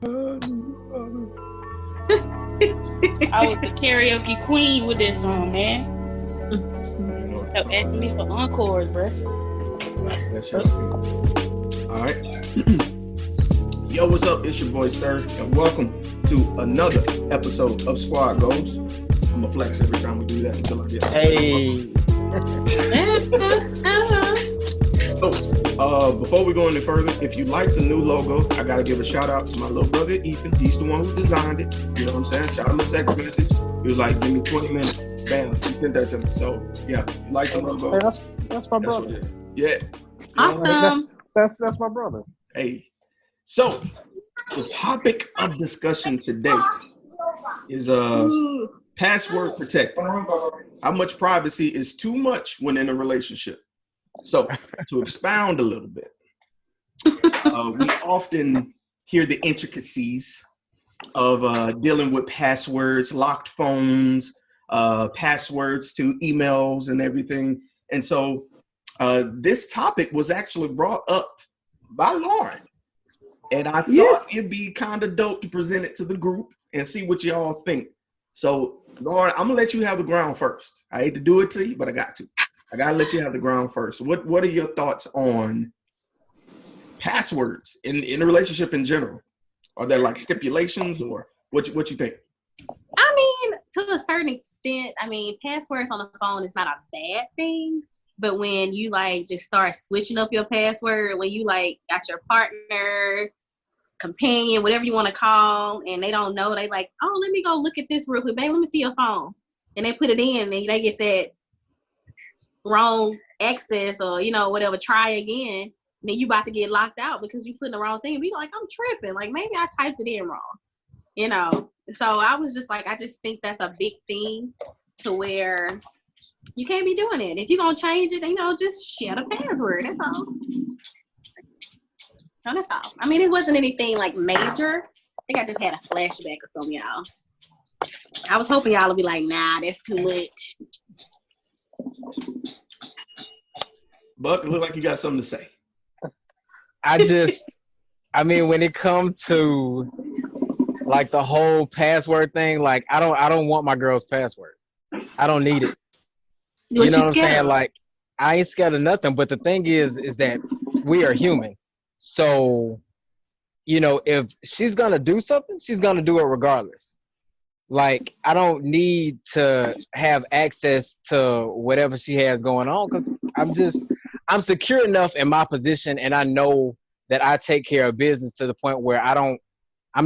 I was the karaoke queen with this song, man. So asking me for encores, bro. That's your thing. All right. Yo, what's up? It's your boy Sirr, and welcome to another episode of Squad Goals. I'm gonna flex every time we do that until I get. Hey. So, before we go any further, if you like the new logo, I gotta give a shout out to my little brother Ethan. He's the one who designed it. You know what I'm saying? Shout him a text message. He was like, "Give me 20 minutes." Bam, he sent that to me. So yeah, you like the logo? Hey, that's my brother. Yeah. Awesome. That's my brother. Hey. So the topic of discussion today is password protected. How much privacy is too much when in a relationship? So to expound a little bit, we often hear the intricacies of dealing with passwords, locked phones, passwords to emails and everything. And so this topic was actually brought up by Lauren. And I thought it'd be kind of dope to present it to the group and see what y'all think. So, Lauren, I'm going to let you have the ground first. I hate to do it to you, but I got to. I got to let you have the ground first. What are your thoughts on passwords in a relationship in general? Are there like stipulations or what you think? I mean, to a certain extent, passwords on the phone is not a bad thing. But when you like just start switching up your password, when you like got your partner, companion, whatever you want to call, and they don't know, they like, oh, let me go look at this real quick, babe, let me see your phone. And they put it in and they get that wrong access or, whatever, try again. Then you about to get locked out because you put in the wrong thing. Be like, I'm tripping. Like, maybe I typed it in wrong, So I was just like, I just think that's a big thing to where you can't be doing it. If you're going to change it, just share the password. That's all. No, that's all. I mean, it wasn't anything like major. I think I just had a flashback or something, y'all. I was hoping y'all would be like, nah, that's too much. Buck, it look like you got something to say. When it comes to like the whole password thing, like I don't want my girl's password. I don't need it. You know what I'm saying? Like, I ain't scared of nothing. But the thing is that we are human. So, if she's going to do something, she's going to do it regardless. Like, I don't need to have access to whatever she has going on because I'm secure enough in my position and I know that I take care of business to the point where I'm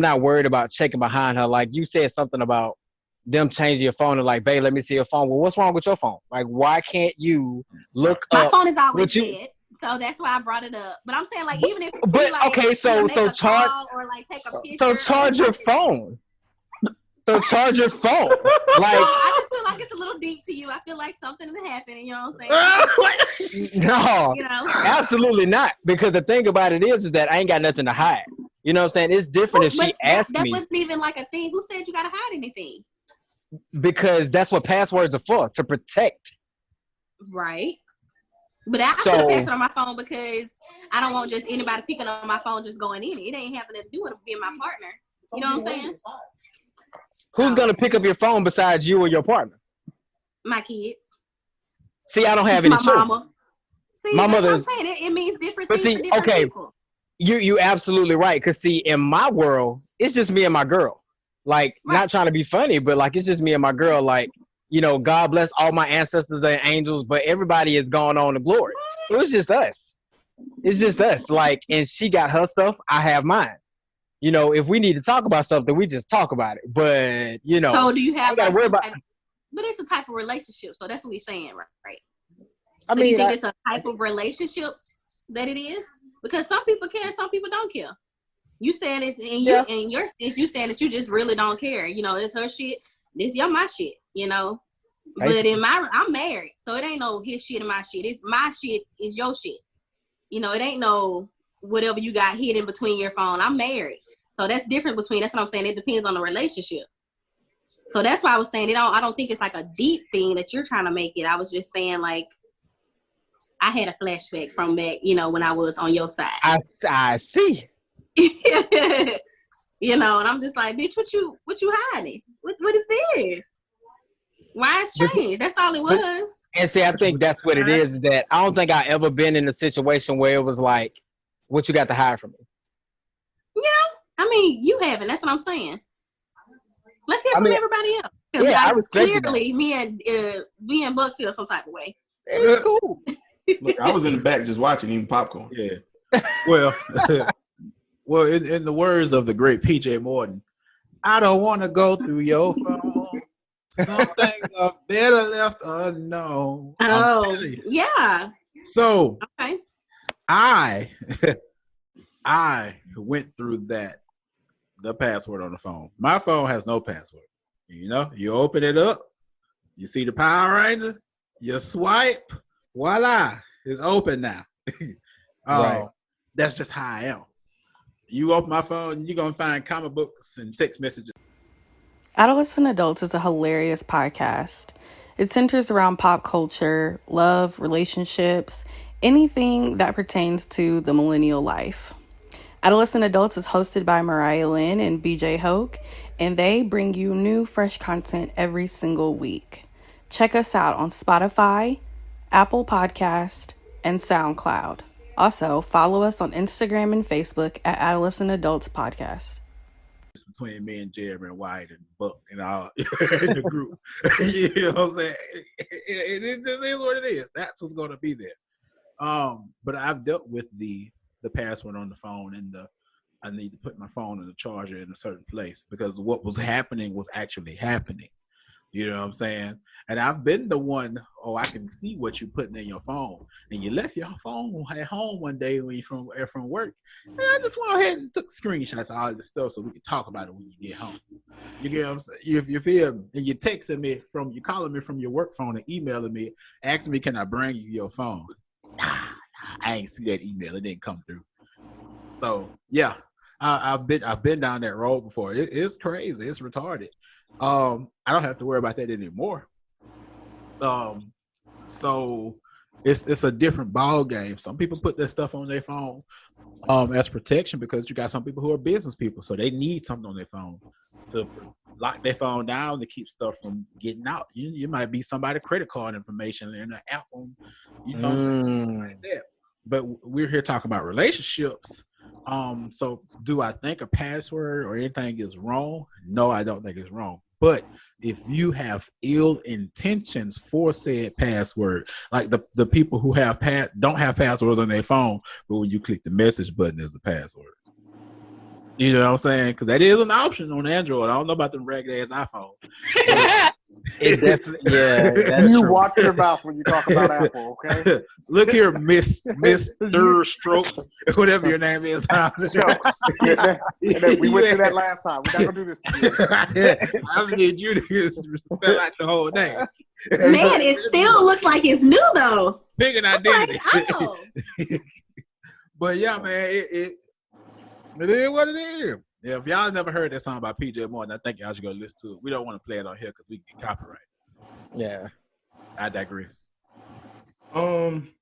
not worried about checking behind her. Like, you said something about them changing your phone and like, babe, let me see your phone. Well, what's wrong with your phone? Like, why can't you look up? My phone is always dead, so that's why I brought it up. But I'm saying, like, even if charge or like take a picture. So charge your phone. So charge your phone. Like, I just feel like it's a little deep to you. I feel like something had happened. You know what I'm saying? No, absolutely not. Because the thing about it is that I ain't got nothing to hide. You know what I'm saying? It's different if she asked me. That wasn't even like a thing. Who said you gotta hide anything? Because that's what passwords are for, to protect. Right. But I put a password on my phone because I don't want just anybody picking up my phone just going in it. It ain't having to do with being my partner. You know what I'm saying? Who's going to pick up your phone besides you or your partner? My kids. See, I don't have any children. Mama. See, my mother's. What I'm saying. It means different things for different people. You absolutely right. Because see, in my world, it's just me and my girl. Like, not trying to be funny, but like, it's just me and my girl. Like, God bless all my ancestors and angels, but everybody is going on to glory. So it's just us. It's just us. Like, and she got her stuff. I have mine. If we need to talk about something, we just talk about it. But, So do you have but it's a type of relationship. So that's what we're saying, right? So do you think it's a type of relationship that it is? Because some people care, some people don't care. You saying it, and in your sense, you saying that you just really don't care. It's her shit. This my shit. But I'm married, so it ain't no his shit and my shit. It's my shit is your shit. It ain't no whatever you got hidden between your phone. I'm married, so that's different between. That's what I'm saying. It depends on the relationship. So that's why I was saying I don't think it's like a deep thing that you're trying to make it. I was just saying like I had a flashback from back, when I was on your side. I see. You know, and I'm just like, bitch, what you hiding? What is this? Why it's changed? That's all it was. And see, I think that's what it is that I don't think I ever been in a situation where it was like, what you got to hide from me? Yeah, I mean, you haven't. That's what I'm saying. Let's hear from everybody else. Yeah, I respect clearly me and Buck feel some type of way. It's cool. Look, I was in the back just watching, eating popcorn. Yeah. Well, in the words of the great PJ Morton, I don't want to go through your phone. Some things are better left unknown. Oh, yeah. So, okay. I went through the password on the phone. My phone has no password. You know, you open it up, you see the Power Ranger, you swipe, voila, it's open now. Right. That's just how I am. You open my phone, you're going to find comic books and text messages. Adolescent Adults is a hilarious podcast. It centers around pop culture, love, relationships, anything that pertains to the millennial life. Adolescent Adults is hosted by Mariah Lynn and BJ Hoke, and they bring you new, fresh content every single week. Check us out on Spotify, Apple Podcast, and SoundCloud. Also, follow us on Instagram and Facebook at Adolescent Adults Podcast. Between me and Jeremy and White and Buck and all in the group. You know what I'm saying? It just is what it is. That's what's going to be there. But I've dealt with the password on the phone and I need to put my phone in the charger in a certain place because what was happening was actually happening. You know what I'm saying? And I've been the one, I can see what you're putting in your phone. And you left your phone at home one day when you're from work. And I just went ahead and took screenshots of all this stuff so we could talk about it when you get home. You get what I'm saying? You feel, and you're texting me you're calling me from your work phone and emailing me, asking me, can I bring you your phone? Nah, I ain't see that email. It didn't come through. So, yeah, I've been down that road before. It's crazy. It's retarded. I don't have to worry about that anymore. So it's a different ball game. Some people put their stuff on their phone as protection because you got some people who are business people, so they need something on their phone to lock their phone down to keep stuff from getting out. You might be somebody's credit card information in an app on, something like that. But we're here talking about relationships. So do I think a password or anything is wrong? No, I don't think it's wrong. But if you have ill intentions for said password, like the people who don't have passwords on their phone, but when you click the message button is the password. You know what I'm saying? Because that is an option on Android. I don't know about them ragged ass iPhones. It definitely, yeah. That's you true. watch your mouth when you talk about Apple, okay? Look here, Mr. Strokes, whatever your name is. We went through that last time. We're not gonna do this again. I need you to spell out the whole name. Man, it still looks like it's new though. Big an identity. Like, oh. But yeah, man, it is what it is. Yeah, if y'all never heard that song by PJ Morton, I think y'all should go listen to it. We don't want to play it on here because we can get copyright. Yeah. I digress. I'm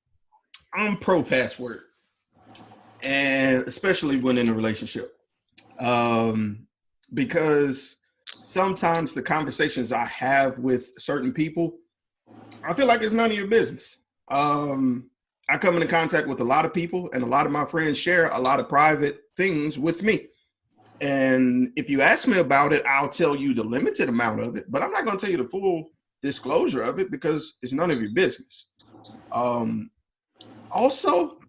pro password, and especially when in a relationship, because sometimes the conversations I have with certain people, I feel like it's none of your business. I come into contact with a lot of people, and a lot of my friends share a lot of private things with me. And if you ask me about it, I'll tell you the limited amount of it, but I'm not going to tell you the full disclosure of it because it's none of your business. Also,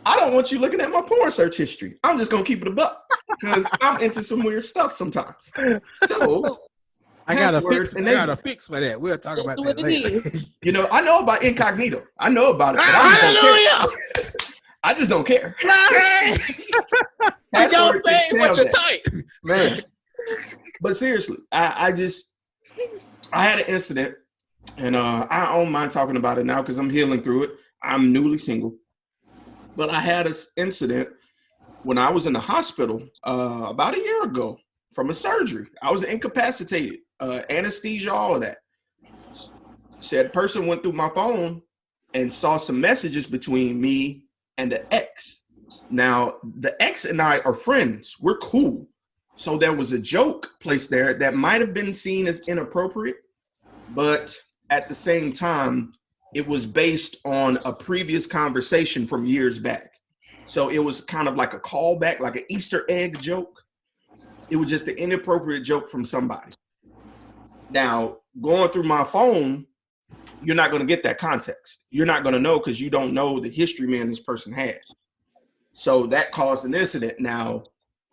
I don't want you looking at my porn search history. I'm just going to keep it a buck because I'm into some weird stuff sometimes. So I got a fix for that. We'll talk about that later. You know, I know about incognito. I know about it. I just don't care. I don't say what you're tight, man. But seriously, I had an incident, and I don't mind talking about it now because I'm healing through it. I'm newly single, but I had an incident when I was in the hospital about a year ago from a surgery. I was incapacitated, anesthesia, all of that. Said person went through my phone and saw some messages between me and the ex. Now, the ex and I are friends. We're cool. So there was a joke placed there that might have been seen as inappropriate, but at the same time, it was based on a previous conversation from years back. So it was kind of like a callback, like an Easter egg joke. It was just an inappropriate joke from somebody. Now, going through my phone, you're not going to get that context. You're not going to know because you don't know the history man this person had. So that caused an incident. Now,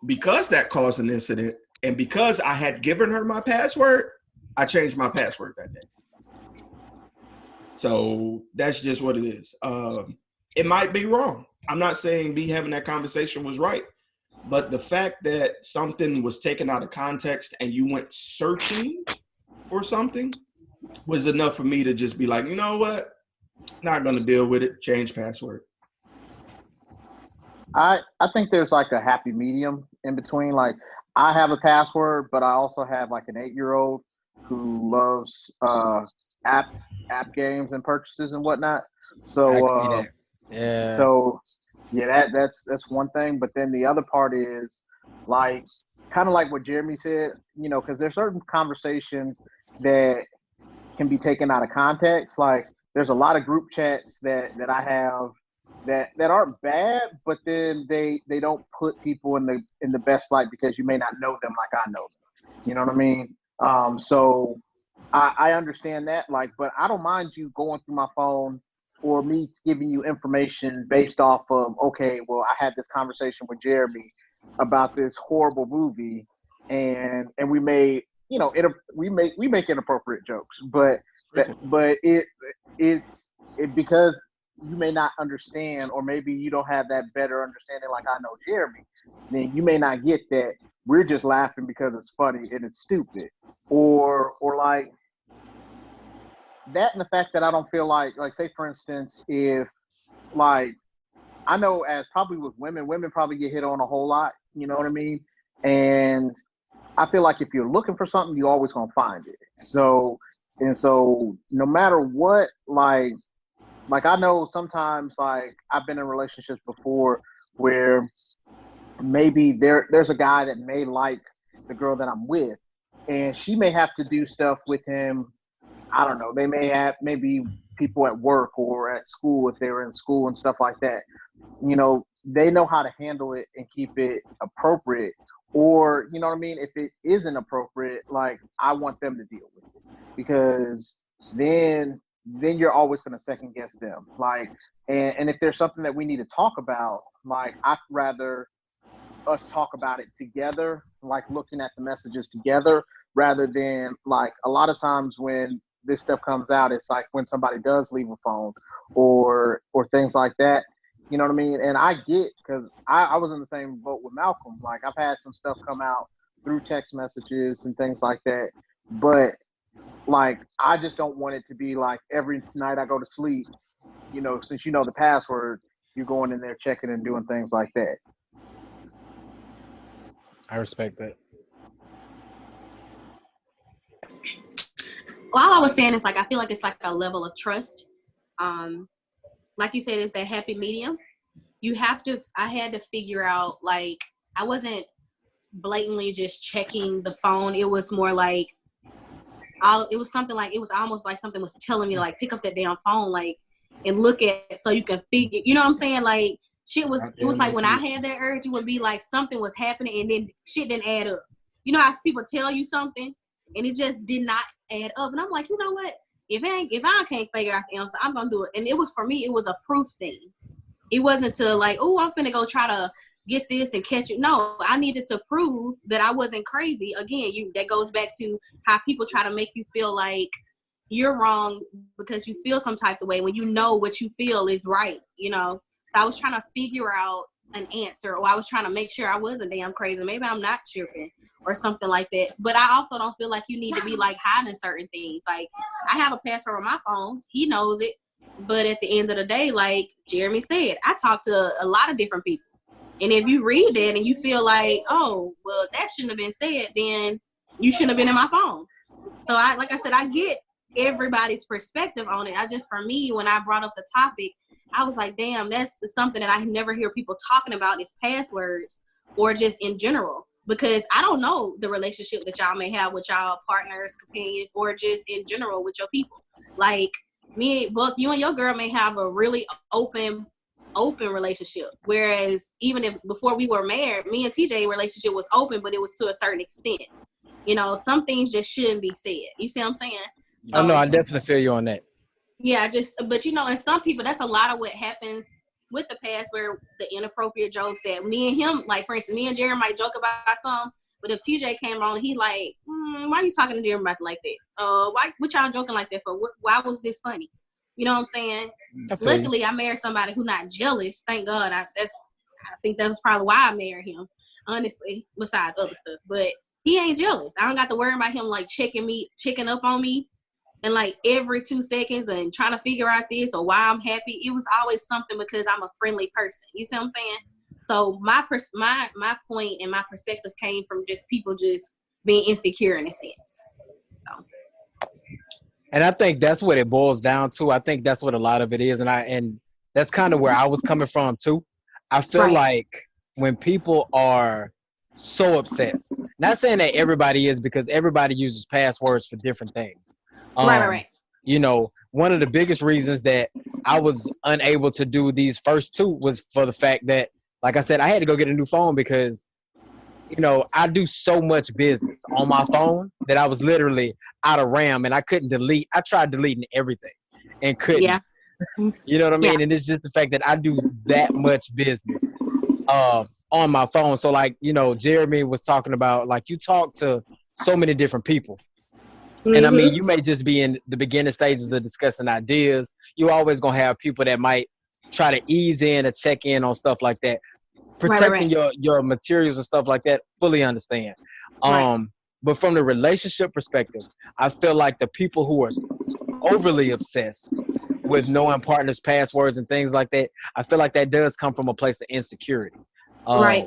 because that caused an incident and because I had given her my password, I changed my password that day. So that's just what it is. It might be wrong. I'm not saying me having that conversation was right, but the fact that something was taken out of context and you went searching for something was enough for me to just be like, you know what? Not going to deal with it. Change password. I think there's like a happy medium in between. Like, I have a password, but I also have like an 8-year-old who loves app games and purchases and whatnot. So yeah. So yeah, that's one thing. But then the other part is like kind of like what Jeremy said, you know, because there's certain conversations that can be taken out of context. Like, there's a lot of group chats that I have that aren't bad, but then they don't put people in the best light because you may not know them like I know them. You know what I mean? So I understand that, like, but I don't mind you going through my phone or me giving you information based off of, okay, well, I had this conversation with Jeremy about this horrible movie, and we made, you know, we make inappropriate jokes, but it's because you may not understand, or maybe you don't have that better understanding like I know Jeremy, then you may not get that we're just laughing because it's funny and it's stupid, or like that, and the fact that I don't feel like say for instance, if like I know as probably with women probably get hit on a whole lot, you know what I mean? And I feel like if you're looking for something, you're always gonna find it. So no matter what, like I know sometimes, like, I've been in relationships before where maybe there's a guy that may like the girl that I'm with, and she may have to do stuff with him. I don't know. They may have maybe people at work or at school, if they were in school and stuff like that. You know, they know how to handle it and keep it appropriate. Or, you know what I mean? If it isn't appropriate, like, I want them to deal with it, because then you're always going to second guess them. Like, and if there's something that we need to talk about, like, I'd rather us talk about it together, like looking at the messages together, rather than, like, a lot of times when this stuff comes out, it's like when somebody does leave a phone or things like that. You know what I mean? And I get, because I was in the same boat with Malcolm. Like, I've had some stuff come out through text messages and things like that. But, like, I just don't want it to be like every night I go to sleep, you know, since you know the password, you're going in there checking and doing things like that. I respect that. All I was saying is, like, I feel like it's like a level of trust. Like you said, it's that happy medium. I had to figure out, like, I wasn't blatantly just checking the phone. It was more like, it was something like, it was almost like something was telling me, like, pick up that damn phone, like, and look at it so you can figure, you know what I'm saying? Like, it was like when I had that urge, it would be like something was happening and then shit didn't add up. You know how people tell you something and it just did not add up. And I'm like, you know what? If I can't figure out the answer, I'm going to do it. And it was, for me, it was a proof thing. It wasn't to like, oh, I'm finna go try to get this and catch it. No, I needed to prove that I wasn't crazy. Again, that goes back to how people try to make you feel like you're wrong because you feel some type of way when you know what you feel is right, you know? So I was trying to figure out an answer, or I was trying to make sure I wasn't damn crazy. Maybe I'm not tripping or something like that. But I also don't feel like you need to be like hiding certain things. Like, I have a password on my phone. He knows it. But at the end of the day, like Jeremy said, I talk to a lot of different people. And if you read that and you feel like, oh, well, that shouldn't have been said, then you shouldn't have been in my phone. So like I said, I get everybody's perspective on it. For me, when I brought up the topic, I was like, damn, that's something that I never hear people talking about, is passwords, or just in general. because I don't know the relationship that y'all may have with y'all partners, companions, or just in general with your people. Like me, Buck, you and your girl may have a really open relationship. Whereas even if before we were married, me and TJ relationship was open, but it was to a certain extent. You know, some things just shouldn't be said. You see what I'm saying? Oh no, I definitely feel you on that. Yeah, but you know, and some people, that's a lot of what happens with the past, where the inappropriate jokes that me and him, like for instance, me and Jerry might joke about some, but if TJ came on, he like, why are you talking to Jerry about like that? What y'all joking like that for? Why was this funny? You know what I'm saying? Luckily, I married somebody who's not jealous. Thank God. I think that was probably why I married him, honestly, besides other stuff. But he ain't jealous. I don't got to worry about him like checking up on me and like every 2 seconds and trying to figure out this or why I'm happy. It was always something because I'm a friendly person. You see what I'm saying? So my point and my perspective came from just people just being insecure in a sense. So. And I think that's what it boils down to. I think that's what a lot of it is. And that's kind of where I was coming from too. I feel like when people are so obsessed, not saying that everybody is, because everybody uses passwords for different things. Right. You know, one of the biggest reasons that I was unable to do these first 2 was for the fact that, like I said, I had to go get a new phone because, you know, I do so much business on my phone that I was literally out of RAM and I couldn't delete. I tried deleting everything and couldn't. Yeah. You know what I mean? Yeah. And it's just the fact that I do that much business on my phone. So like, you know, Jeremy was talking about, like, you talk to so many different people. And I mean, you may just be in the beginning stages of discussing ideas. You always going to have people that might try to ease in or check in on stuff like that. Protecting your materials and stuff like that, fully understand. But from the relationship perspective, I feel like the people who are overly obsessed with knowing partners' passwords and things like that, I feel like that does come from a place of insecurity.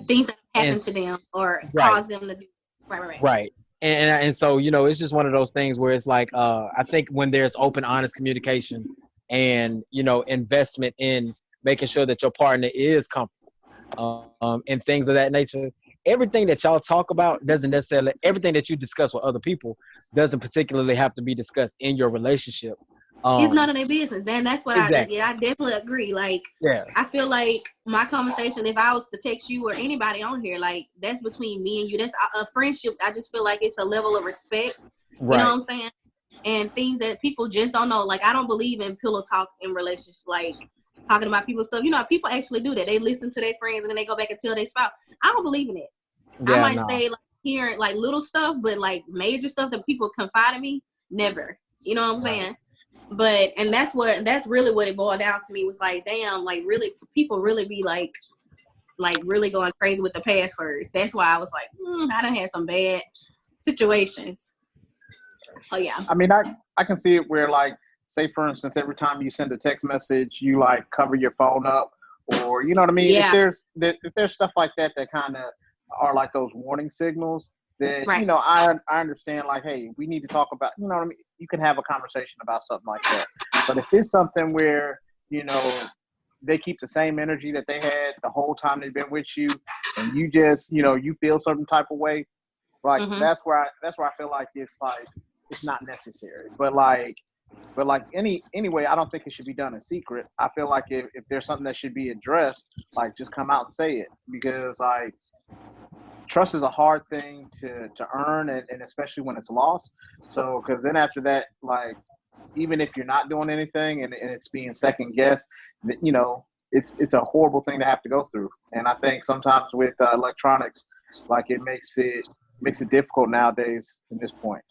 Things that happen to them or cause them to do. Right. And so, you know, it's just one of those things where it's like, I think when there's open, honest communication and, you know, investment in making sure that your partner is comfortable and things of that nature, everything that y'all talk about doesn't necessarily, everything that you discuss with other people doesn't particularly have to be discussed in your relationship. It's none of their business. Then that's what I definitely agree. Like, I feel like my conversation, if I was to text you or anybody on here, like, that's between me and you. That's a friendship. I just feel like it's a level of respect. You know what I'm saying? And things that people just don't know. Like, I don't believe in pillow talk in relationships, like talking about people's stuff. You know, people actually do that. They listen to their friends and then they go back and tell their spouse. I don't believe in it. I might say like hearing like little stuff, but like major stuff that people confide in me, never. You know what I'm saying? But, and that's really what it boiled down to me, was like, damn, like really, people really be like really going crazy with the passwords. That's why I was like, I done had some bad situations. So yeah. I mean, I can see it where, like, say for instance, every time you send a text message, you like cover your phone up, or you know what I mean? Yeah. If there's stuff like that kind of are like those warning signals, then you know, I understand, like, hey, we need to talk about, you know what I mean? You can have a conversation about something like that. But if it's something where, you know, they keep the same energy that they had the whole time they've been with you, and you just, you know, you feel certain type of way, like that's where I feel like it's not necessary. But anyway, I don't think it should be done in secret. I feel like if there's something that should be addressed, like, just come out and say it, because like, trust is a hard thing to earn, and especially when it's lost. So, because then after that, like, even if you're not doing anything and it's being second guessed, you know, it's a horrible thing to have to go through. And I think sometimes with electronics, like, it makes it difficult nowadays at this point.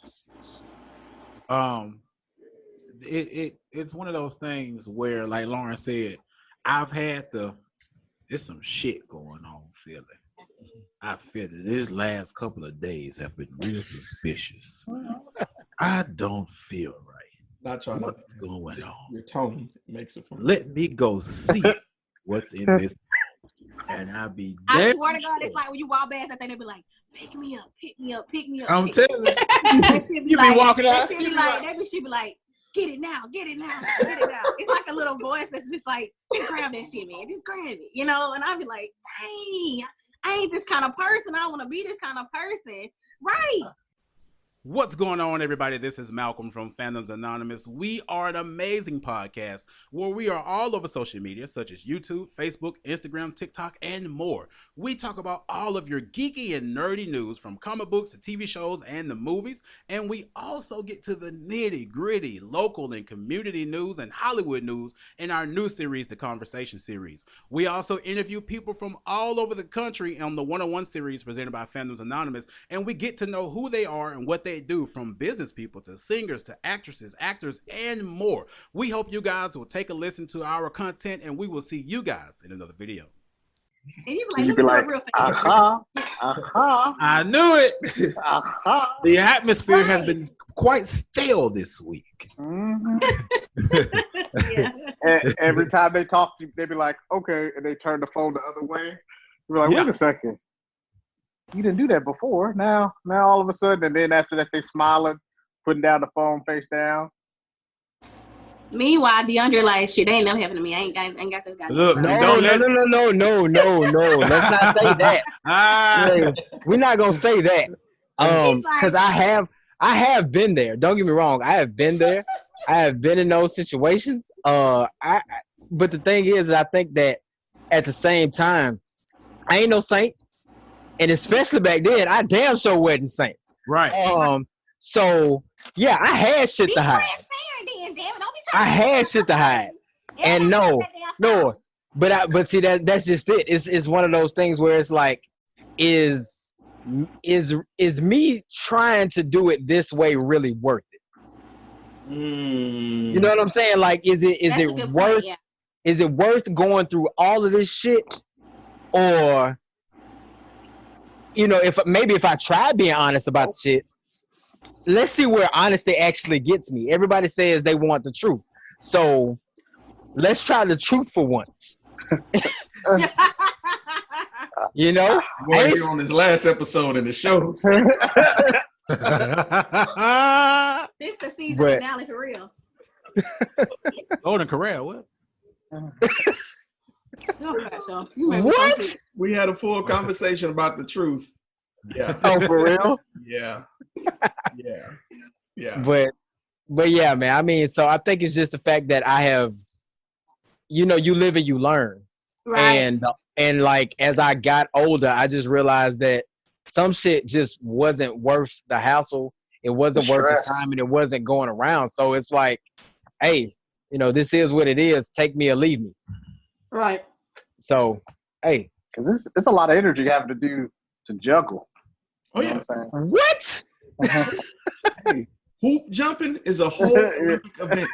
It's one of those things where, like Lauren said, there's some shit going on, Philly. I feel that this last couple of days have been real suspicious. I don't feel right. Not trying what's going on. Your tone makes it funny. Let me go see what's in this. And I'll be I swear to God, it's like when you walk past that thing, they be like, pick me up, pick me up, pick me up. I'm telling you. That shit be You like, be walking out. That shit be like, get it now, get it now, get it now. It's like a little voice that's just like, just grab that shit, man. Just grab it, you know? And I'll be like, dang, I ain't this kind of person. I don't want to be this kind of person. Right. What's going on, everybody? This is Malcolm from Fandoms Anonymous. We are an amazing podcast where we are all over social media, such as YouTube, Facebook, Instagram, TikTok, and more. We talk about all of your geeky and nerdy news from comic books to TV shows and the movies. And we also get to the nitty-gritty local and community news and Hollywood news in our new series, The Conversation Series. We also interview people from all over the country on the 101 series presented by Fandoms Anonymous, and we get to know who they are and what they do, from business people to singers to actresses, actors, and more. We hope you guys will take a listen to our content, and we will see you guys in another video. And you be like, I knew it. The atmosphere has been quite stale this week. Mm-hmm. And every time they talk to you, they be like, okay, and they turn the phone the other way. You're like, wait a second. You didn't do that before. Now all of a sudden, and then after that, they smiling, putting down the phone face down. Meanwhile, DeAndre like, shit, they ain't never happened to me. I ain't got this guy. Look, no. Let's not say that. We're not gonna say that. Because I have been there. Don't get me wrong. I have been there. I have been in those situations. But the thing is, I think that at the same time, I ain't no saint. And especially back then, I damn sure wasn't saint. Right. So yeah, I had shit to hide. I had shit to hide. And no. But see that's just it. It's one of those things where it's like, is me trying to do it this way really worth it? You know what I'm saying? Like, is it worth going through all of this shit? Or, you know, if I try being honest about the shit, let's see where honesty actually gets me. Everybody says they want the truth. So let's try the truth for once. You know? We're here on this last episode of the show. This the season finale for real. Golden Corral, what? What? We had a full conversation about the truth. Yeah. Oh, for real? Yeah. But yeah, man. I mean, so I think it's just the fact that I have, you know, you live and you learn. Right. And like, as I got older, I just realized that some shit just wasn't worth the hassle. It wasn't worth the time, and it wasn't going around. So it's like, hey, you know, this is what it is. Take me or leave me. Right. So, hey. Because it's a lot of energy having to do to juggle. Oh, yeah. What? Hey, hoop jumping is a whole Olympic event.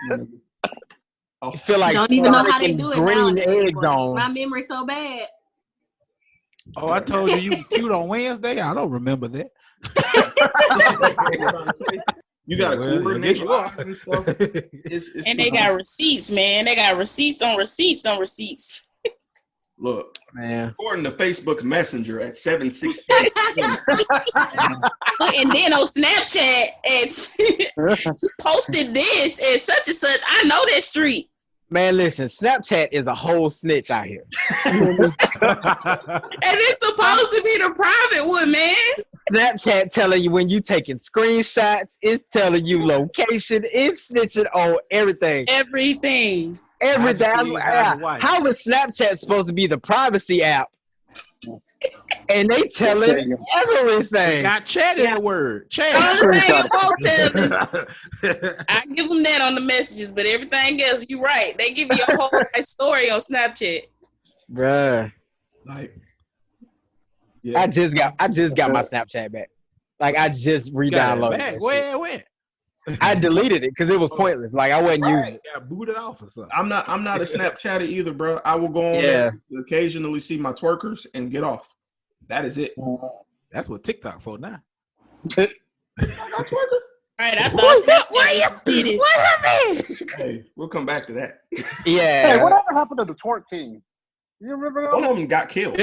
I feel like don't even know how they do it green eggs on. My memory's so bad. Oh, I told you was cute on Wednesday. I don't remember that. You got to coordinate and stuff. And they got receipts, man. They got receipts on receipts on receipts. Look, man. According to Facebook Messenger at 7:16. And then on Snapchat, it's posted this and such and such. I know that street. Man, listen, Snapchat is a whole snitch out here. And it's supposed to be the private one, man. Snapchat telling you when you taking screenshots, it's telling you location, it's snitching on everything. Everything. How is Snapchat supposed to be the privacy app? And they telling everything. It's got chat in the word. Chat. I give them that on the messages, but everything else, you're right. They give you a whole story on Snapchat. Bruh. Like, yeah. I just got my Snapchat back. Like, I just re-downloaded it. Where it went? I deleted it because it was pointless. Like, I wasn't using it. Got booted off or something. I'm not a Snapchatter either, bro. I will go on there to occasionally see my twerkers and get off. That is it. That's what TikTok for now. Right, I thought what happened? Hey, we'll come back to that. Yeah. Hey, whatever happened to the twerk team? You remember that? One of them got killed.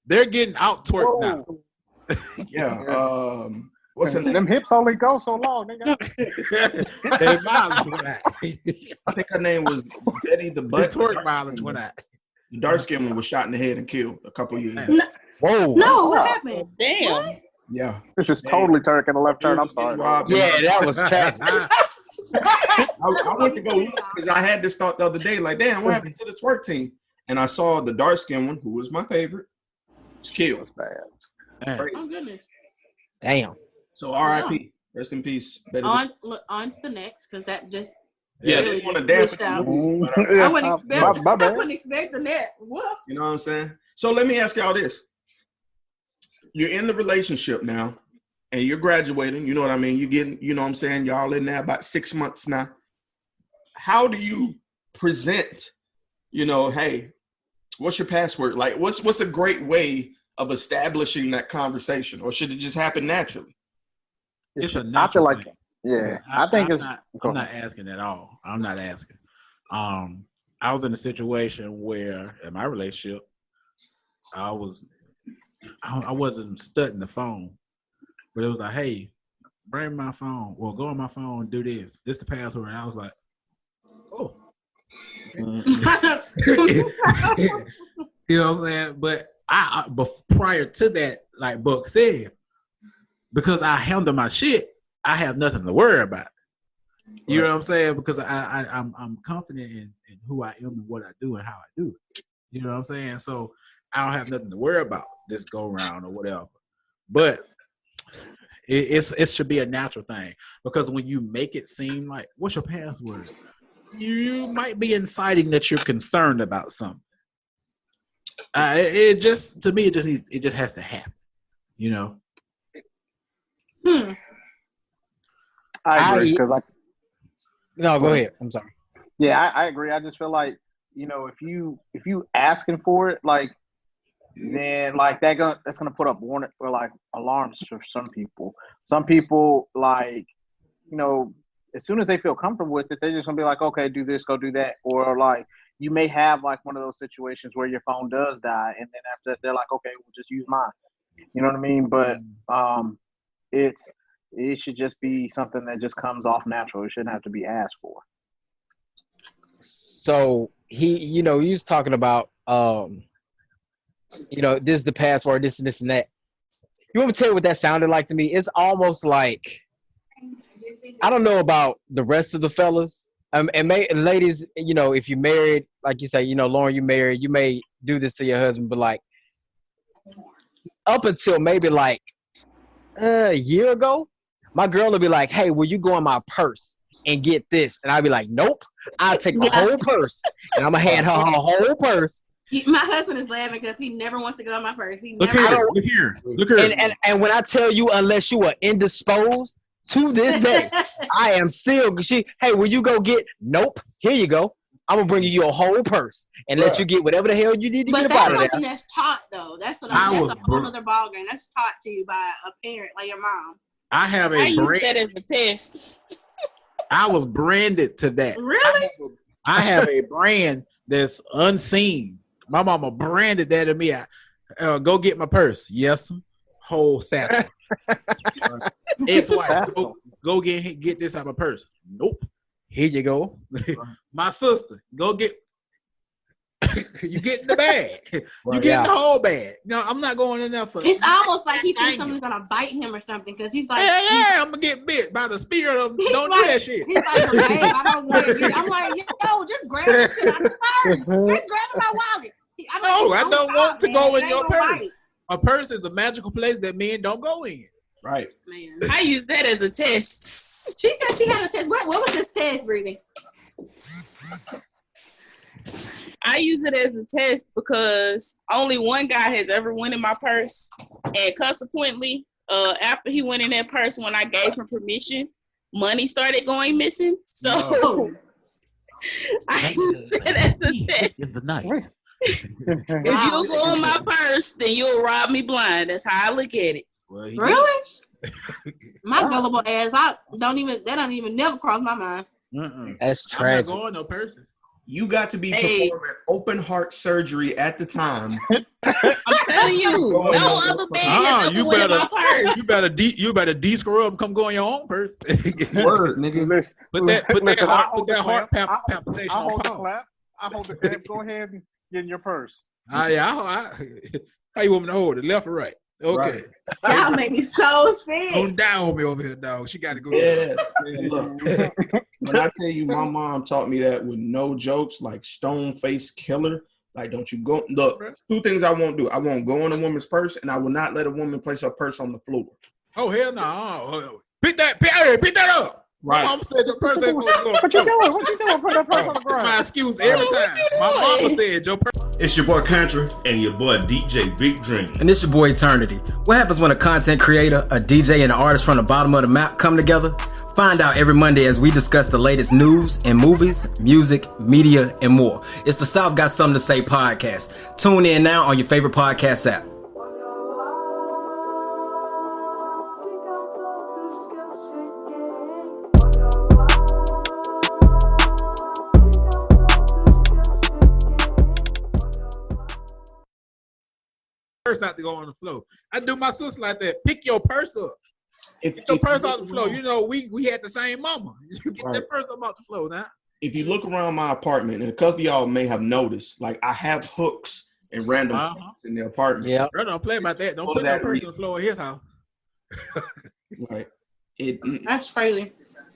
They're getting out twerked now. Yeah. What's her name? Them hips only go so long. They mileage went out. I think her name was Betty the Butt. The twerk mileage went out. The dark skinned one was shot in the head and killed a couple years ago. Whoa. No, what happened? Damn. What? Yeah. This is totally Turk in the left turn. I'm sorry. Yeah, that was tragic. I went to go look because I had this thought the other day, like, damn, what happened to the twerk team? And I saw the dark skinned one, who was my favorite, was killed. Bad. Oh goodness. Damn. So R.I.P. Rest in peace. On to the next, because that just they want to dance. I Yeah, wouldn't expect. my I bad. wouldn't expect that. Whoops. You know what I'm saying? So let me ask y'all this: you're in the relationship now, and you're graduating. You know what I mean? You're getting. You know what I'm saying? Y'all in there about 6 months now. How do you present? You know, hey, what's your password? Like, what's a great way of establishing that conversation, or should it just happen naturally? It's a I feel natural like, thing. yeah, I think I'm it's. not asking at all. I'm not asking. I was in a situation where in my relationship, I wasn't studying the phone, but it was like, hey, bring my phone. Well, go on my phone, do this. This the password. And I was like, oh. You know what I'm saying? But but prior to that, like Buck said, because I handle my shit, I have nothing to worry about. You know what I'm saying? Because I'm confident in who I am and what I do and how I do it. You know what I'm saying? So I don't have nothing to worry about this go round or whatever. But it should be a natural thing, because when you make it seem like, what's your password? You might be inciting that you're concerned about something. It just has to happen. You know. I agree because No, go ahead. I'm sorry. Yeah, I agree. I just feel like, you know, if you asking for it, like, then like that's gonna put up warning or like alarms for some people. Some people, like, you know, as soon as they feel comfortable with it, they're just gonna be like, okay, do this, go do that, or like you may have like one of those situations where your phone does die, and then after that they're like, okay, we'll just use mine. You know what I mean? But it should just be something that just comes off natural. It shouldn't have to be asked for. So he was talking about, this is the password, this and this and that. You want me to tell you what that sounded like to me? It's almost like, I don't know about the rest of the fellas. And ladies, if you're married, like you say, Lauren, you married, you may do this to your husband, but like up until maybe like a year ago, my girl will be like, hey, will you go in my purse and get this? And I'll be like, nope. I'll take the whole purse, and I'm going to hand her her whole purse. My husband is laughing because he never wants to go in my purse. Look here. And when I tell you, unless you are indisposed, to this day, I am still, hey, will you go get, nope, here you go. I'm going to bring you your whole purse and let you get whatever the hell you need to get out of there. But that's something that's taught, though. That's what I'm saying. That's a whole other ballgame. That's taught to you by a parent, like your mom. I have a brand. Use that as a test. I was branded to that. Really? I have a brand that's unseen. My mama branded that to me. Go get my purse. Yes, whole satchel. Ex-wife, go get this out of my purse. Nope. Here you go. My sister, go get. You get in the bag. You get in the whole bag. No, I'm not going in there for. It's almost like he thinks someone's gonna bite him or something, because he's like, yeah, I'm gonna get bit by the spirit of. Don't like, do that shit. He's like, babe, I don't want to get. I'm like, yo, just grab the shit out the purse. Just grab my wallet. I don't want to go in your purse. A purse is a magical place that men don't go in. Right. Man, I use that as a test. She said she had a test. What was this test, Breathing? I use it as a test because only one guy has ever went in my purse, and consequently, after he went in that purse, when I gave him permission, money started going missing. So I use it as a test. In the night. If you go in my purse, then you'll rob me blind. That's how I look at it. Well, really? My gullible ass, that don't even never cross my mind. That's tragic. I'm not going no purses. You got to be performing open heart surgery at the time. I'm telling you, no other man has ever went in my purse. You better de-scrub and come go in your own purse. Word, nigga. Put that heart palpitation on pause. I hold the clap. Go ahead and get in your purse. Yeah, How you want me to hold it? Left or right? Okay. Right. Y'all make me so sick. Don't die on me over here, dog. She got to go. Yeah. Look, when I tell you, my mom taught me that with no jokes, like stone face killer. Like, don't you go. Look, 2 things I won't do. I won't go in a woman's purse, and I will not let a woman place her purse on the floor. Oh, hell no. Pick that up. Right. My mom said your purse ain't supposed to go. What you doing? What you doing? Put that purse on the That's ground. my excuse every time. My mama said your purse. It's your boy Country and your boy DJ Big Dream. And it's your boy Eternity. What happens when a content creator, a DJ, and an artist from the bottom of the map come together? Find out every Monday as we discuss the latest news in movies, music, media, and more. It's the South Got Something to Say podcast. Tune in now on your favorite podcast app. Not to go on the floor. I do my sister like that. Pick your purse up. Get your purse off the floor. You know, we had the same mama. You get that purse up off the floor now. If you look around my apartment, and a couple of y'all may have noticed, like I have hooks and random places in the apartment. Yeah. Bro, don't play about that. Don't put that purse on the floor in his house. Right. That's crazy.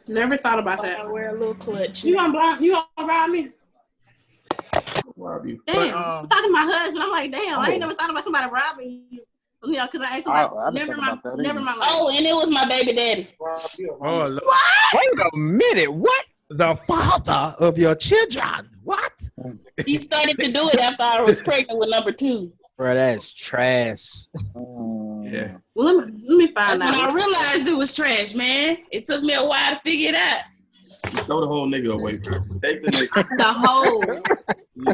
Never thought about that. I wear a little clutch. You gonna rob me? Rob you. Damn, I'm talking to my husband. I'm like, damn, I ain't never thought about somebody robbing you. You know, because I asked him, never in my life. Oh, and it was my baby daddy. Oh, look. Wait a minute. What? The father of your children. What? He started to do it after I was pregnant with number 2. Bro, that's trash. Yeah. Well, let me find That's out. when I realized it was trash, man. It took me a while to figure it out. Throw the whole nigga away. Take the nigga. The whole.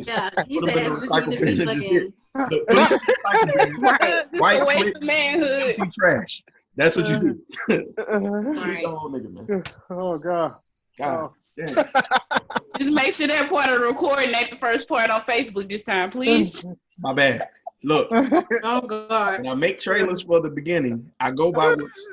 Yeah, he said that's just need to be looking. Right. White waste quick, of manhood. trash. That's what you do. Right. The whole nigga, man. Oh God. God. Damn. Just make sure that part of the recording ain't the first part on Facebook this time, please. My bad. Look, Oh God. when I make trailers for the beginning, I go by what's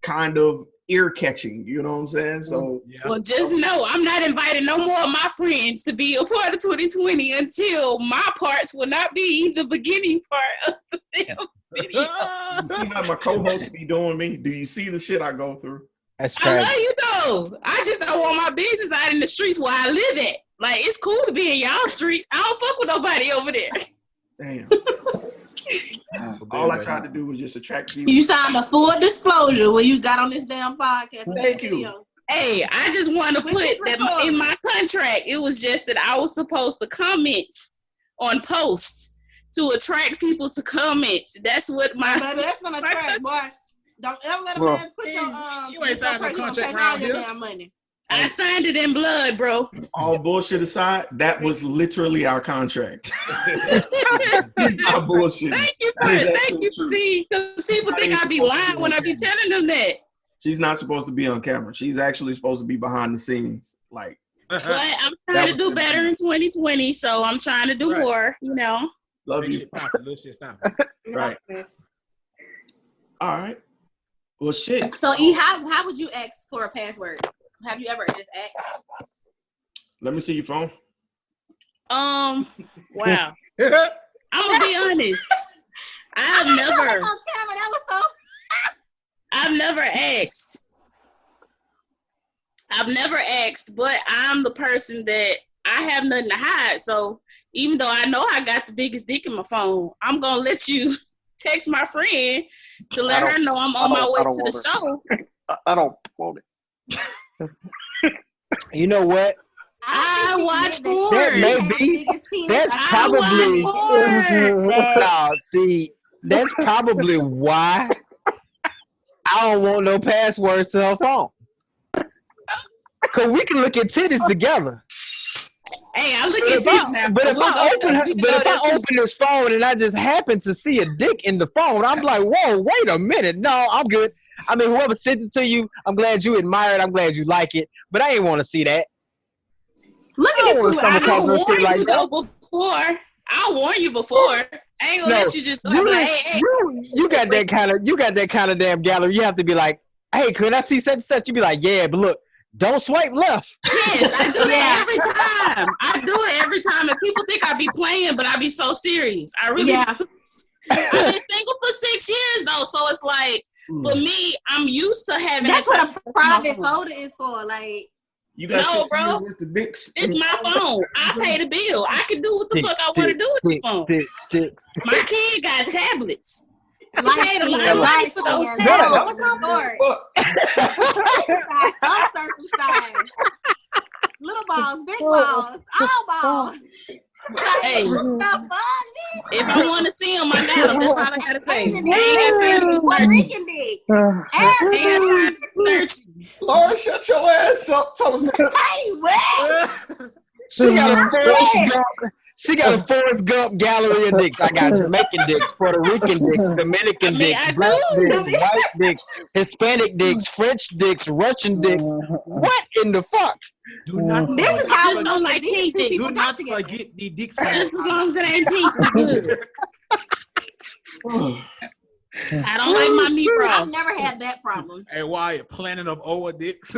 kind of ear catching. You know what I'm saying? So Well, just know I'm not inviting no more of my friends to be a part of 2020 until my parts will not be the beginning part of the video. you see how my co-host be doing me? Do you see the shit I go through? That's I trash. love you though. I just don't want my business out in the streets where I live at. Like, it's cool to be in y'all street. I don't fuck with nobody over there. Damn. All I tried to do was just attract people. You signed a full disclosure when you got on this damn podcast. Thank you. Hey, I just want to put that in my contract. It was just that I was supposed to comment on posts to attract people to comment. That's what my Baby, that's gonna attract, boy. Don't ever let a man put your you ain't signed no contract take all around your here. damn money. I signed it in blood, bro. All bullshit aside, that was literally our contract. It's not bullshit. Thank you, Steve. Because people think I be lying when I be telling them that. She's not supposed to be on camera. She's actually supposed to be behind the scenes. Like, But I'm trying to do better in 2020, so I'm trying to do more, you know. love you. Little shit stop. Right. All right. Well, shit. So, E, how would you ask for a password? Have you ever just asked? Let me see your phone. Wow. I'm gonna be honest. I've never asked, but I'm the person that I have nothing to hide. So even though I know I got the biggest dick in my phone, I'm gonna let you text my friend to let her know I'm on my way to the show. I don't want it. You know what? I watch porn. That may be. That's probably. No, see, that's probably why I don't want no password cell phone. Cause we can look at titties together. Hey, I look at titties now. But if I open this phone and I just happen to see a dick in the phone, I'm like, whoa, wait a minute. No, I'm good. I mean, whoever sent it to you, I'm glad you admire it. I'm glad you like it. But I ain't want to see that. Look at this. I'll warn you before. I ain't gonna let you just go like, hey. You got that kind of damn gallery. You have to be like, hey, could I see such and such? You be like, yeah, but look, don't swipe left. Yes, I do that every time. I do it every time, and people think I be playing, but I be so serious. I really do. I've been single for 6 years though, so it's like for me, I'm used to having. That's what a private folder is for. Like, you got no, 6 bro. years worth of dicks. It's my phone. I pay the bill. I can do what the fuck I want to do with this phone. My kid got tablets. I paid a lot of money for those tablets. Uncircumcised. Little balls, big balls, all balls. Hey, the fuck, if I want to see them, I got them. That's all I gotta say. Lord, shut your ass up. She got a Forrest Gump gallery of dicks. I got Jamaican dicks, Puerto Rican dicks, Dominican dicks, black dicks, white dicks, Hispanic dicks, French dicks, Russian dicks. What in the fuck? Do not. This is how we don't like pink dicks. Do not forget the dicks. As long as it ain't pink, it's good. I don't like my meat rolls. I've never had that problem. Hey, Wyatt, planet of old dicks.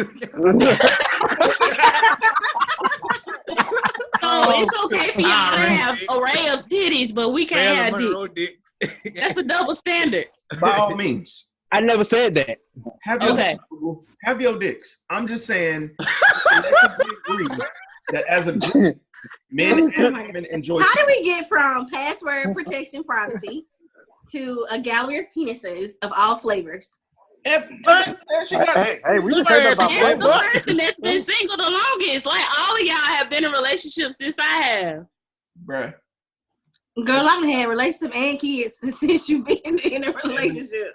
Oh, it's okay for y'all to have array of titties, but we can't have dicks. That's a double standard. By all means. I never said that. Have your dicks. I'm just saying agree that as a group, men and women enjoy. How do we get from password protection privacy to a gallery of penises of all flavors? Hey, we can say about that's the person that's been single the longest. Like all of y'all have been in relationships since I have. Bruh. Girl, I've had relationships and kids since you've been in a relationship.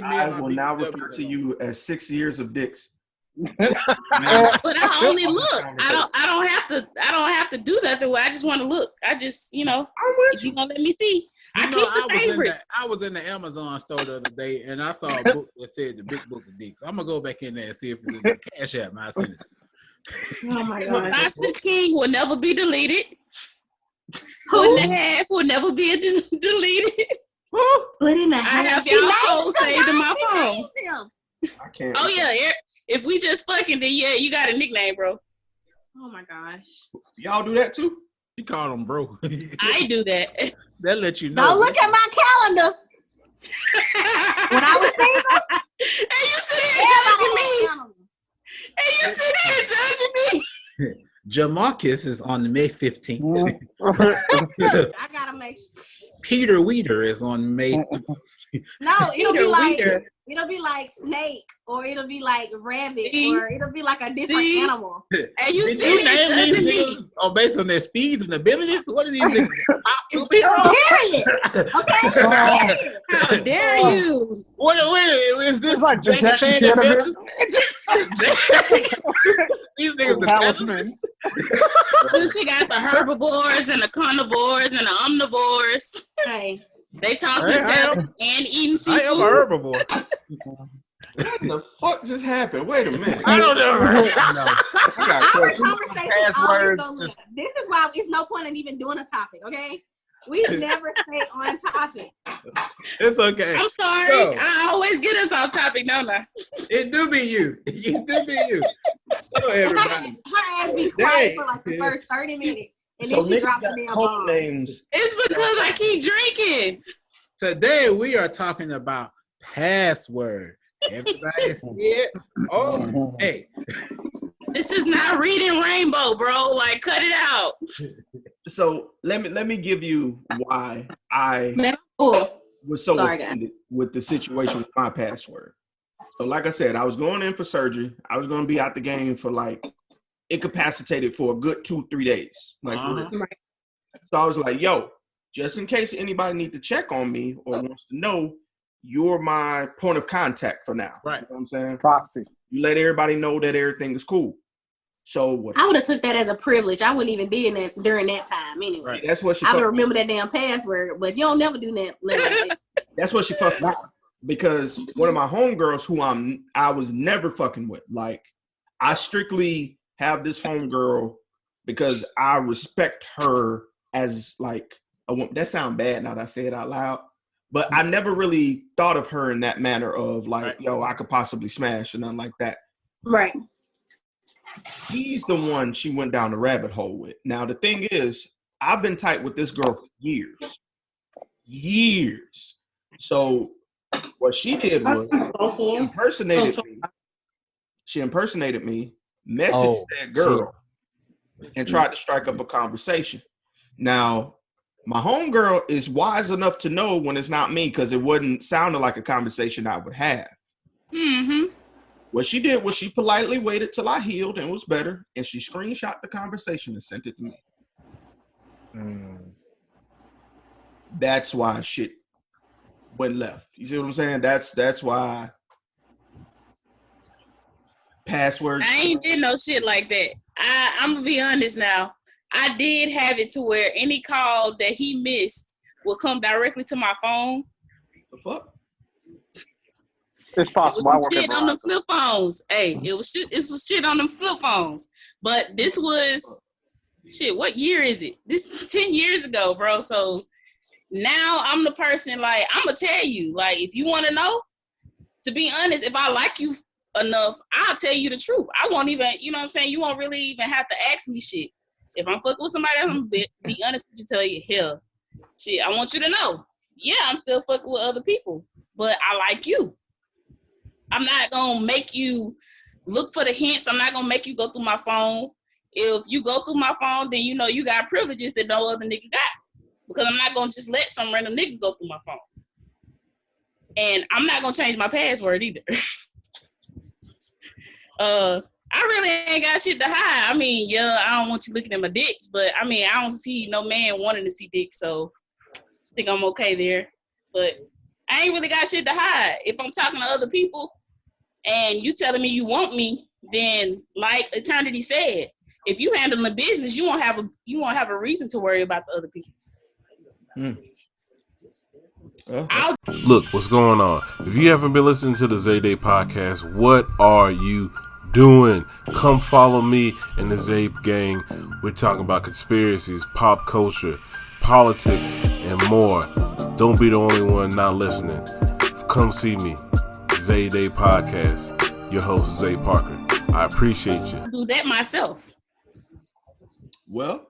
I will now refer to you as 6 years of dicks. But I only look. I don't have to do nothing. I just want to look. I just, if you gonna let me see. I was in the Amazon store the other day and I saw a book that said the Big Book of Dicks. I'm gonna go back in there and see if it's in the Cash App. I send it. Oh my God. Dr. King will never be deleted. Put in the half will never be deleted. Put in the I half. have y'all souls saved in my phone. I can't. Oh yeah, if we just fucking, then yeah, you got a nickname, bro. Oh my gosh. Y'all do that too? You called him bro. I do that. That let you know. Don't look at my calendar. When I was single, and you sit here judging me. And you sit here judging me. Jamarcus is on May 15th. I gotta make sure. Peter Weeder is on May. No, it'll be like snake, or it'll be like rabbit, or it'll be like a different animal. And you Did see, you name these niggas based on their speeds and abilities? What are these niggas? Superheroes? Period. Okay. How dare you? What is this like Jackie Chan adventures? These niggas the talismans. She got the herbivores and the carnivores and the omnivores. Hey. They tossing salads and eating seafood. I am a herbivore. What the fuck just happened? Wait a minute. I don't know. Our conversation always go left. This is why it's no point in even doing a topic, okay? We never stay on topic. It's okay. I'm sorry. So, I always get us off topic, don't I? It do be you. It do be you. So everybody. Her ass be quiet for like the first 30 minutes. And then she dropped the damn bomb. Names. It's because I keep drinking. Today we are talking about passwords. Everybody see it? Oh, hey. This is not reading Rainbow, bro. Like, cut it out. So let me give you why I was so offended with the situation with my password. So like I said, I was going in for surgery. I was going to be out the game for like incapacitated for a good 2-3 days. Like for real. Right. So I was like, yo, just in case anybody need to check on me or wants to know, you're my point of contact for now. Right. You know what I'm saying? Proxy. You let everybody know that everything is cool. So what? I would have took that as a privilege. I wouldn't even be in that during that time anyway. Right. That's what she. I would remember that damn password, but you don't never do that. That's what she fucked up. Because one of my homegirls who I was never fucking with. Like, I strictly have this homegirl because I respect her as like a woman. That sounds bad now that I say it out loud. But I never really thought of her in that manner of like, yo, I could possibly smash or nothing like that. Right. She's the one she went down the rabbit hole with. Now, the thing is, I've been tight with this girl for years. years. So what she did was she impersonated me, messaged that girl, and tried to strike up a conversation. Now, my homegirl is wise enough to know when it's not me because it wasn't sounding like a conversation I would have. Mm-hmm. What she did was she politely waited till I healed and was better, and she screenshot the conversation and sent it to me. That's why shit went left. You see what I'm saying? That's why passwords. I ain't did no shit like that. I'm gonna be honest now. I did have it to where any call that he missed will come directly to my phone. The fuck? It's possible. It was shit on the flip phones. Hey, it was shit on them flip phones. But this was shit. What year is it? This is 10 years ago, bro. So now I'm the person. Like, I'm gonna tell you. Like, if you want to know, to be honest, if I like you enough, I'll tell you the truth. I won't even. You know what I'm saying? You won't really even have to ask me shit. If I'm fucking with somebody, I'm gonna be honest with you. Tell you, hell, shit. I want you to know. Yeah, I'm still fucking with other people, but I like you. I'm not gonna make you look for the hints. I'm not gonna make you go through my phone. If you go through my phone, then you know you got privileges that no other nigga got. Because I'm not gonna just let some random nigga go through my phone. And I'm not gonna change my password either. I really ain't got shit to hide. I mean, yeah, I don't want you looking at my dicks, but I mean, I don't see no man wanting to see dicks, so I think I'm okay there. But I ain't really got shit to hide. If I'm talking to other people and you telling me you want me, then like Eternity said, if you handle the business, you won't have a reason to worry about the other people. Look, what's going on? If you haven't been listening to the Zayday podcast, what are you doing? Come follow me and the Zabe gang. We're talking about conspiracies, pop culture, politics, and more. Don't be the only one not listening. Come see me. Zayday podcast. Your host, Zay Parker. I appreciate you. I do that myself. Well,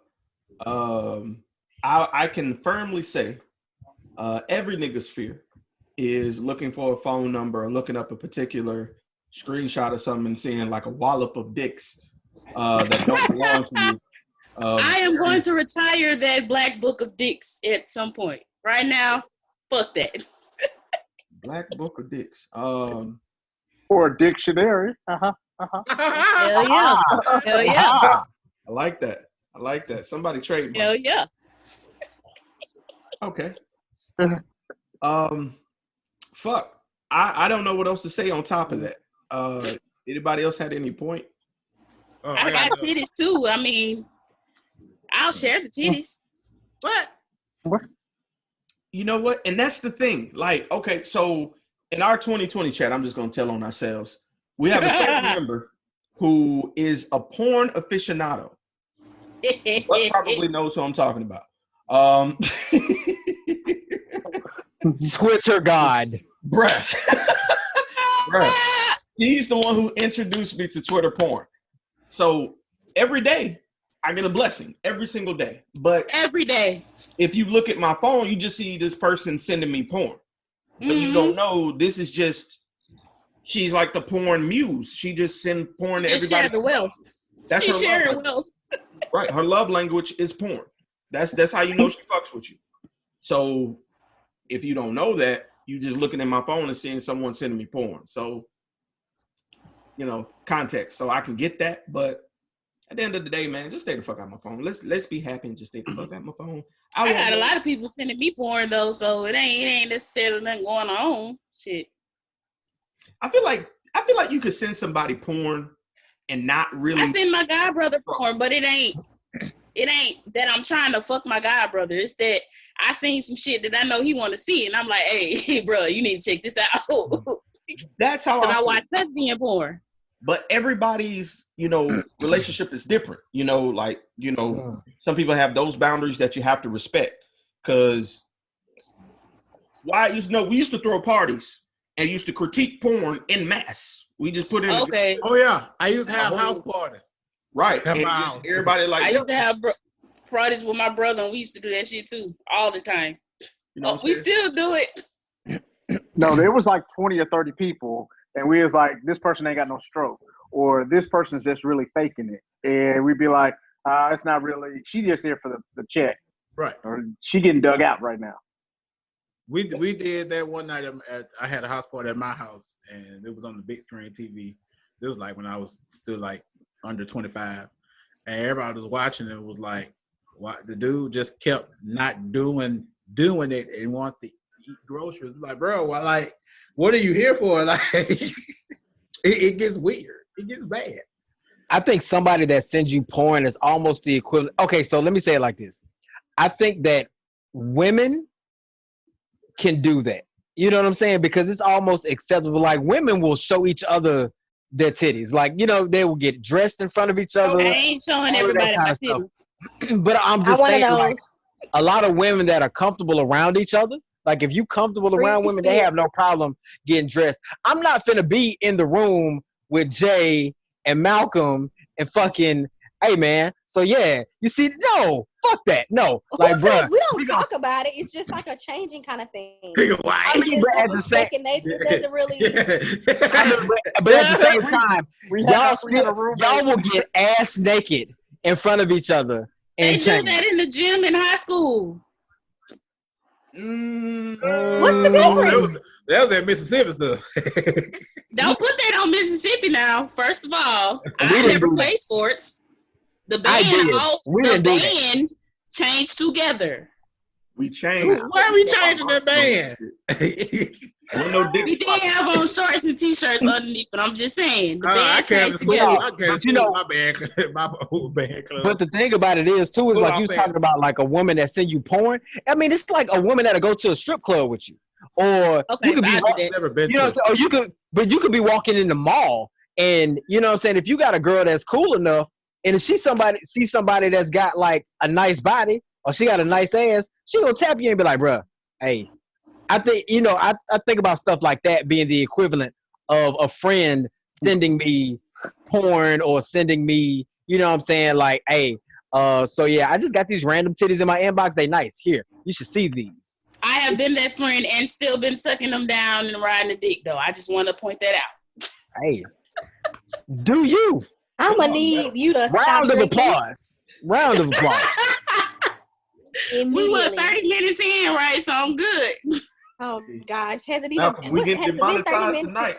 I can firmly say every nigga's fear is looking for a phone number or looking up a particular screenshot or something and seeing like a wallop of dicks that don't belong to you. I am going to retire that black book of dicks at some point. Right now, fuck that. Black book of dicks. Or a dictionary. Hell yeah. Hell yeah. I like that. Somebody trademark. Hell yeah. Okay. Fuck. I don't know what else to say on top of that. Anybody else had any point? I got titties too. I mean, I'll share the titties. What? You know what? And that's the thing. Like, okay, so in our 2020 chat, I'm just gonna tell on ourselves. We have a certain member who is a porn aficionado. But probably knows who I'm talking about. Twitter God. Bruh. He's the one who introduced me to Twitter porn. So every day I get a blessing, every single day. But every day, if you look at my phone, you just see this person sending me porn. But you don't know this is just, she's like the porn muse. She just sends porn to everybody. Share the wealth. That's she her sharing wealth. Right. Her love language is porn. That's how you know she fucks with you. So if you don't know that, you just looking at my phone and seeing someone sending me porn. So, you know, context. So I can get that, but at the end of the day, man, just stay the fuck out of my phone. Let's be happy and just stay the fuck out of my phone. I got a lot of people sending me porn though, so it ain't necessarily nothing going on. Shit. I feel like you could send somebody porn and not really. I send my god brother porn, but it ain't that I'm trying to fuck my god brother. It's that I seen some shit that I know he want to see, and I'm like, hey, bro, you need to check this out. That's how I watch lesbian porn. But everybody's, you know, relationship is different. You know, like, you know, some people have those boundaries that you have to respect. Because we used to throw parties and used to critique porn en masse. We just put in. Okay. Oh yeah, I used to have house parties. Right. And just everybody like. I used to have parties with my brother, and we used to do that shit too all the time. You know we still do it. No, there was like 20 or 30 people, and we was like, this person ain't got no stroke, or this person's just really faking it. And we'd be like, it's not really, she's just here for the check. Right. Or she getting dug out right now. We did that one night. I had a house party at my house, and it was on the big screen TV. It was like when I was still like under 25, and everybody was watching. And it was like, what the dude just kept not doing it and wanted to eat groceries. Like, bro, like, what are you here for? Like, it gets weird. It gets bad. I think somebody that sends you porn is almost the equivalent. Okay, so let me say it like this. I think that women can do that. You know what I'm saying? Because it's almost acceptable. Like, women will show each other their titties. Like, you know, they will get dressed in front of each other. I ain't showing everybody my titties. But I'm just saying, like, a lot of women that are comfortable around each other, like if you comfortable around women, they have no problem getting dressed. I'm not finna be in the room with Jay and Malcolm and fucking, hey man. So yeah, you see, no, fuck that. No, like, bro, we don't talk about it. It's just like a changing kind of thing. I mean, but at the same, doesn't really. but at the same time, y'all will get ass naked in front of each other. They do that in the gym in high school. What's the difference? That was at Mississippi stuff. Don't put that on Mississippi now. First of all, I never played sports. The band changed together. We changed. Why are we changing that band? We did have on shorts and t-shirts underneath, but I'm just saying the band changed together. But you know, my band club. But the thing about it is too is like you was talking about like a woman that send you porn. I mean, it's like a woman that'll go to a strip club with you, or you could be walking, you know, or you could be walking in the mall, and you know what I'm saying. If you got a girl that's cool enough, and if see somebody that's got like a nice body or she got a nice ass, she gonna tap you and be like, bruh, hey. I think, you know, I think about stuff like that being the equivalent of a friend sending me porn or sending me, you know what I'm saying, like, hey, so yeah, I just got these random titties in my inbox. They nice. Here, you should see these. I have been that friend and still been sucking them down and riding the dick, though. I just want to point that out. Hey, do you? I'm going to need you to round of applause. Round of applause. We were 30 minutes in, right? So I'm good. Oh gosh, has it even? We get demonetized tonight.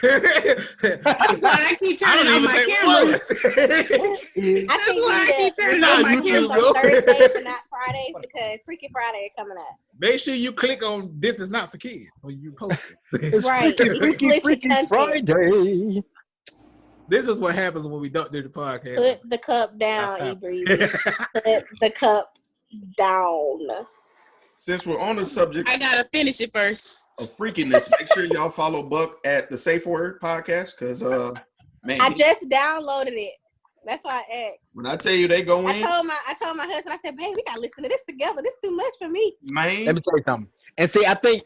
That's why I keep turning on my camera. That's why I keep turning on my camera on Thursdays and not Fridays because Freaky Friday is coming up. Make sure you click on "This is not for kids" when you post it. It's right, Freaky Friday. This is what happens when we don't do the podcast. Put the cup down, E-Breezy. Put the cup down. Since we're on the subject, I gotta finish it first. Of freakiness, make sure y'all follow Buck at the Safe Word Podcast because man, I just downloaded it. That's why I asked. When I tell you they go in, I told my husband, I said, "Babe, we gotta listen to this together. This is too much for me." Man, let me tell you something. And see, I think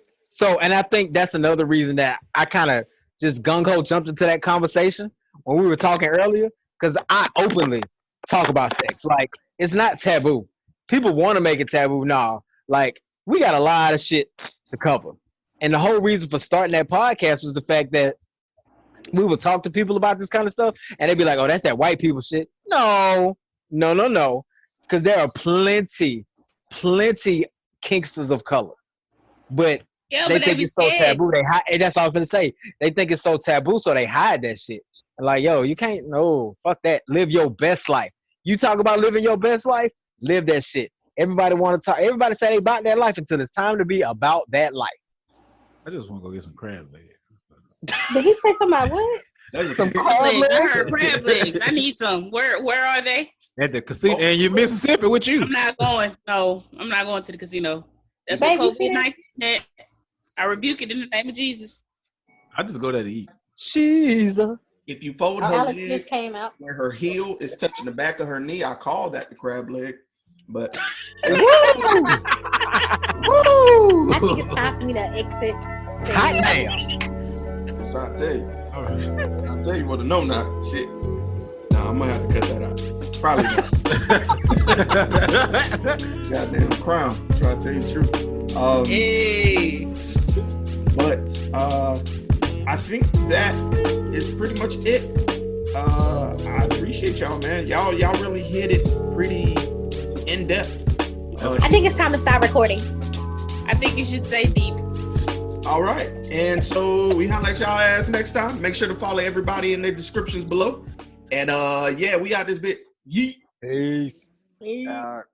that's another reason that I kind of just gung-ho jumped into that conversation when we were talking earlier because I openly talk about sex. Like, it's not taboo. People want to make it taboo. No, like, we got a lot of shit to cover. And the whole reason for starting that podcast was the fact that we would talk to people about this kind of stuff, and they'd be like, oh, that's that white people shit. No. Because there are plenty kinksters of color. But they think it's so taboo. And that's all I'm going to say. They think it's so taboo, so they hide that shit. And like, yo, you can't, no, fuck that. Live your best life. You talk about living your best life, live that shit. Everybody want to talk. Everybody say they about that life until it's time to be about that life. I just want to go get some crab legs. Did he say something about what? Some crab legs. I heard crab legs. I need some. Where are they? At the casino. And you Mississippi with you. I'm not going. No, I'm not going to the casino. That's what COVID-19 said. I rebuke it in the name of Jesus. I just go there to eat. Jesus. If you fold her Alex leg just came out where her heel is touching the back of her knee, I call that the crab leg. But I think it's time for me to exit. Hot damn. That's what I tell you. I'll tell you what to know now. Shit. Nah, I'm gonna have to cut that out. Probably not. Goddamn crown. Try to tell you the truth. Hey. But I think that is pretty much it. I appreciate y'all, man. Y'all really hit it pretty in depth. I think it's time to stop recording. I think you should say deep. All right. And so we holla at y'all ass next time. Make sure to follow everybody in the descriptions below. And yeah, we out this bit. Yeet. Peace. All right.